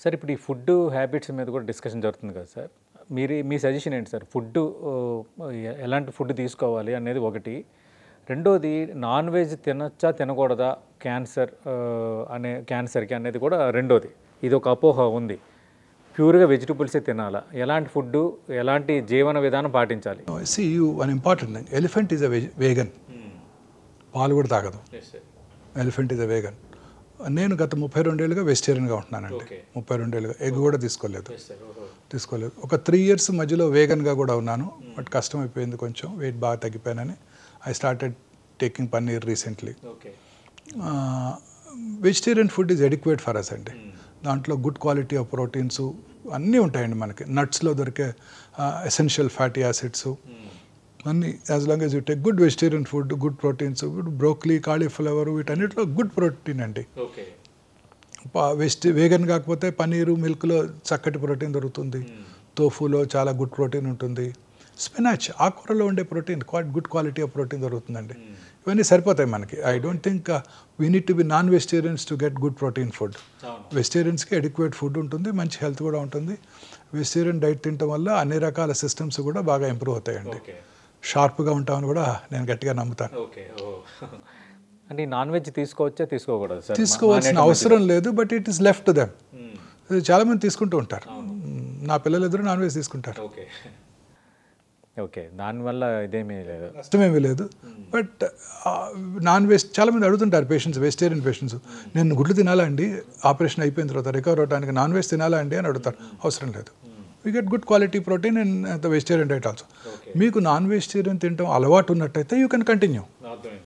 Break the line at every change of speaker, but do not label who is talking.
Sir ఇప్పుడు ఈ food habits మీద కూడా డిస్కషన్ జరుగుతుంది కదా సార్. మీ సజెషన్ ఏంటి సార్? ఫుడ్డు ఎలాంటి ఫుడ్ తీసుకోవాలి అనేది ఒకటి. రెండోది నాన్ వెజ్ తినచ్చా తినకూడదా క్యాన్సర్కి అనేది కూడా రెండోది. ఇది ఒక అపోహ ఉంది. ప్యూర్గా వెజిటబుల్సే తినాలా? ఎలాంటి ఫుడ్డు ఎలాంటి జీవన విధానం పాటించాలి?
See you one important thing. Elephant is a vegan. పాలు కూడా తాగదు. Elephant is a vegan. నేను గత 32 ఏళ్ళుగా వెజిటేరియన్గా ఉంటున్నానండి. 32 ఏళ్ళుగా ఎగ్ కూడా తీసుకోలేదు. ఒక 3 years మధ్యలో వేగన్గా కూడా ఉన్నాను. బట్ కష్టం అయిపోయింది, కొంచెం వెయిట్ బాగా తగ్గిపోయానని I started taking paneer recently. Vegetarian food is adequate for us అండి. దాంట్లో గుడ్ క్వాలిటీ ఆఫ్ ప్రోటీన్స్ అన్నీ ఉంటాయండి మనకి. నట్స్లో దొరికే ఎసెన్షియల్ ఫ్యాటీ యాసిడ్స్ అన్నీ. As long as you take good vegetarian food, good proteins, good broccoli, cauliflower, వీటన్నిటిలో గుడ్ ప్రోటీన్ అండి. వేగన్ కాకపోతే పన్నీరు, మిల్క్లో చక్కటి ప్రోటీన్ దొరుకుతుంది. తోఫులో చాలా గుడ్ ప్రోటీన్ ఉంటుంది. స్పినాచ్, ఆకుకూరలో ఉండే protein, good quality of protein దొరుకుతుందండి. ఇవన్నీ సరిపోతాయి మనకి. I don't think we need to be non vegetarians to get good protein food. వెజిటేరియన్స్కి ఎడిక్వేట్ ఫుడ్ ఉంటుంది, మంచి హెల్త్ కూడా ఉంటుంది. వెజిటేరియన్ డైట్ తినడం వల్ల అన్ని రకాల సిస్టమ్స్ కూడా బాగా ఇంప్రూవ్ అవుతాయండి. షార్ప్గా ఉంటామని కూడా నేను గట్టిగా నమ్ముతాను.
అంటే నాన్ వెజ్ తీసుకోవచ్చా తీసుకోకూడదు సార్?
తీసుకోవాల్సిన అవసరం లేదు, but it is left to them. చాలామంది తీసుకుంటూ ఉంటారు. నా పిల్లలు ఎదురు నాన్ వెజ్ తీసుకుంటారు.
ఓకే, దానివల్ల ఇదేమీ లేదు,
నష్టమేమీ లేదు. బట్ నాన్ వెజ్ చాలామంది అడుగుతుంటారు పేషెంట్స్, వెజిటేరియన్ పేషెంట్స్, నేను గుడ్లు తినాలా అండి ఆపరేషన్ అయిపోయిన తర్వాత రికవర్ అవడానికి, నాన్ వెజ్ తినాలా అండి అని అడుగుతారు. అవసరం లేదు. We get good quality protein in the vegetarian diet also. మీకు నాన్ వెజిటేరియన్ తినడం అలవాటు ఉన్నట్టయితే యూ కెన్ కంటిన్యూ.